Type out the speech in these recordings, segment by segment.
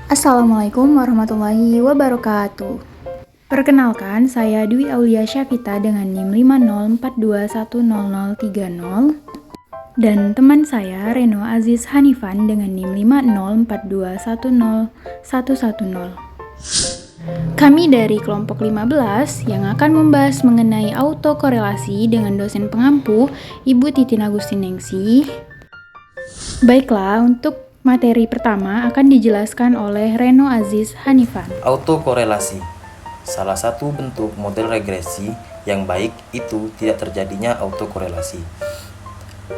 Assalamualaikum warahmatullahi wabarakatuh. Perkenalkan, saya Dwi Aulia Syafita dengan NIM 504210030 dan teman saya Reno Aziz Hanifan dengan NIM 504210110. Kami dari kelompok 15 yang akan membahas mengenai autokorelasi dengan dosen pengampu Ibu Titin Agustiningsih. Baiklah, untuk materi pertama akan dijelaskan oleh Reno Aziz Hanifan. Autokorelasi, salah satu bentuk model regresi yang baik itu tidak terjadinya autokorelasi.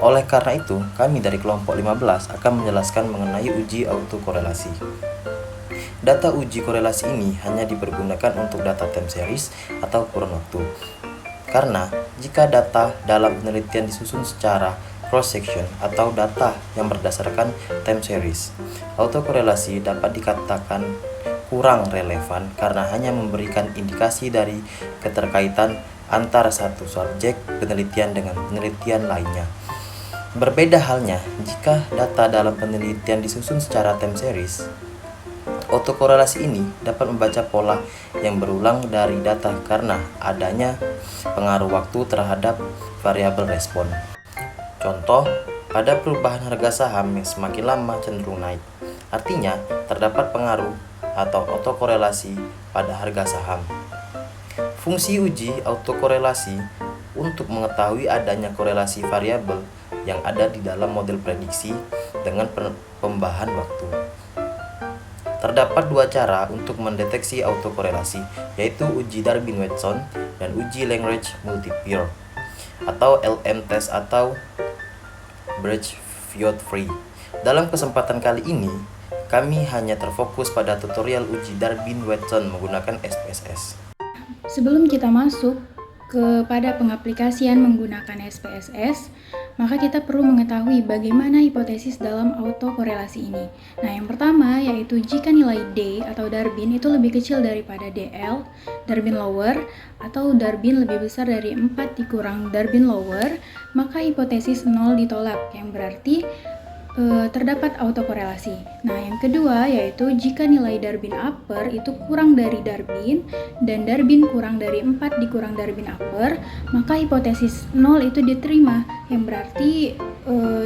Oleh karena itu, kami dari kelompok 15 akan menjelaskan mengenai uji autokorelasi. Data uji korelasi ini hanya dipergunakan untuk data time series atau kurun waktu. Karena jika data dalam penelitian disusun secara cross-section atau data yang berdasarkan time series, autokorelasi dapat dikatakan kurang relevan karena hanya memberikan indikasi dari keterkaitan antara satu subjek penelitian dengan penelitian lainnya. Berbeda halnya jika data dalam penelitian disusun secara time series. Autokorelasi ini dapat membaca pola yang berulang dari data karena adanya pengaruh waktu terhadap variabel respon. Contoh, pada perubahan harga saham yang semakin lama cenderung naik. Artinya, terdapat pengaruh atau autokorelasi pada harga saham. Fungsi uji autokorelasi untuk mengetahui adanya korelasi variabel yang ada di dalam model prediksi dengan pembahan waktu. Terdapat dua cara untuk mendeteksi autokorelasi, yaitu uji Darwin-Watson dan uji Lagrange-Multiplier atau LM test atau Birch-Viot-Free. Dalam kesempatan kali ini, kami hanya terfokus pada tutorial uji Darwin-Watson menggunakan SPSS. Sebelum kita masuk kepada pengaplikasian menggunakan SPSS, maka kita perlu mengetahui bagaimana hipotesis dalam autokorelasi ini. Nah, yang pertama yaitu jika nilai D atau Darwin itu lebih kecil daripada DL, Darwin lower, atau Darwin lebih besar dari 4 dikurang Darwin lower, maka hipotesis 0 ditolak, yang berarti terdapat autokorelasi. Nah, yang kedua yaitu jika nilai Darwin upper itu kurang dari Darwin dan Darwin kurang dari 4 dikurang Darwin upper, maka hipotesis 0 itu diterima, yang berarti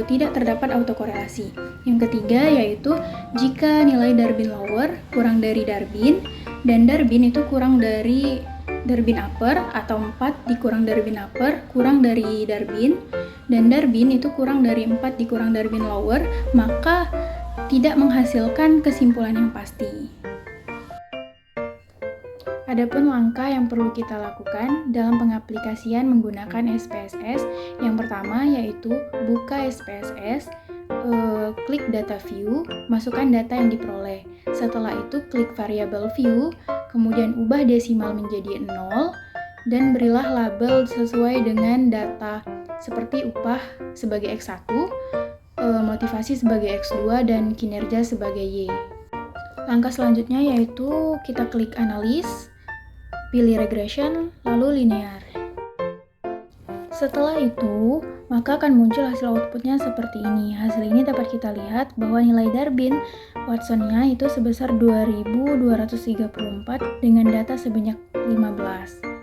tidak terdapat autokorelasi. Yang ketiga yaitu jika nilai Darwin lower kurang dari Darwin dan Darwin itu kurang dari Darwin upper atau 4 dikurang Darwin upper kurang dari Darwin dan Darwin itu kurang dari 4 dikurang Darwin lower, maka tidak menghasilkan kesimpulan yang pasti. Adapun langkah yang perlu kita lakukan dalam pengaplikasian menggunakan SPSS, yang pertama yaitu buka SPSS, klik data view, masukkan data yang diperoleh. Setelah itu klik variabel view, kemudian ubah desimal menjadi 0 dan berilah label sesuai dengan data seperti upah sebagai X1, motivasi sebagai X2, dan kinerja sebagai Y. Langkah selanjutnya yaitu kita klik analis, pilih regression, lalu linear. Setelah itu, maka akan muncul hasil outputnya seperti ini. Hasil ini dapat kita lihat bahwa nilai Darwin Watson-nya itu sebesar 2234 dengan data sebanyak 15.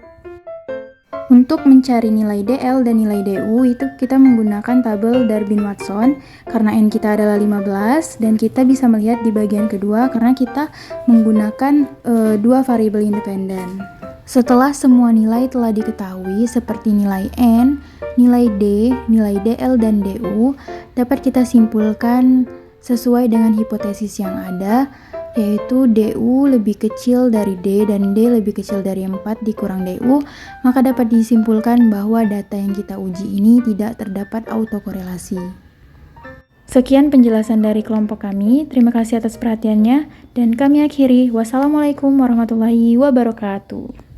Untuk mencari nilai DL dan nilai DU itu kita menggunakan tabel Darwin-Watson karena N kita adalah 15 dan kita bisa melihat di bagian kedua karena kita menggunakan dua variabel independen. Setelah semua nilai telah diketahui seperti nilai N, nilai D, nilai DL dan DU dapat kita simpulkan sesuai dengan hipotesis yang ada, yaitu DU lebih kecil dari D dan D lebih kecil dari 4 dikurang DU, maka dapat disimpulkan bahwa data yang kita uji ini tidak terdapat autokorelasi. Sekian penjelasan dari kelompok kami, terima kasih atas perhatiannya, dan kami akhiri. Wassalamualaikum warahmatullahi wabarakatuh.